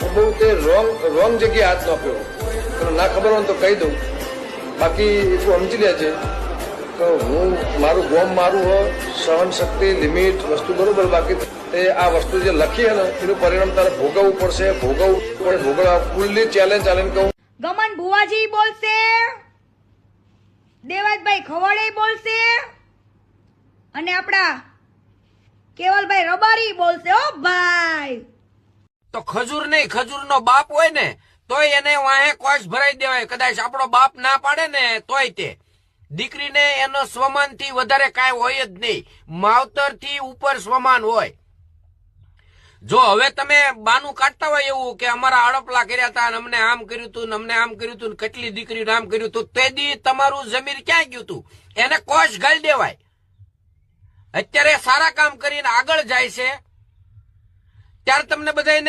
હું બહુ તે રોંગ જગ્યાએ હાથ નાખ્યો. તને ના ખબર હોય તો કહી દઉં, બાકી એટલું સમજી લે છે તો હું મારું ગોમ મારું હોય, સહન શક્તિ લિમિટ વસ્તુ બરોબર. બાકી એ આ વસ્તુ જે લખી હે ને એનું પરિણામ તારે ભોગવવું પડશે, ભોગવવા ફૂલ્લી ચેલેન્જ કહું. ગમન ભુવાજી બોલશે, દેવાજભાઈ ખવડે બોલશે અને આપણા કેવલભાઈ રબારી બોલશે. ઓ ભાઈ તો ખજૂર નહીં, ખજૂરનો બાપ હોય ને તોય એને વાહે કોશ ભરાઈ દેવાય. કદાચ આપણો બાપ ના પાડે ને તોય તે દીકરીને એનો સ્વમાન થી વધારે કાંઈ હોય જ નહીં. માવતર થી ઉપર સ્વમાન હોય. જો હવે તમે બાનું કાઢતા હોય એવું કે અમારા આડપલા કર્યા હતા, અમને આમ કર્યું હતું, અમને આમ કર્યું હતું, કેટલી દીકરીને આમ કર્યું હતું, તે દી તમારું જમીર ક્યાં ગયું હતું? એને કોશ ગાળી દેવાય. અત્યારે સારા કામ કરીને આગળ જાય છે ત્યારે તમને બધાને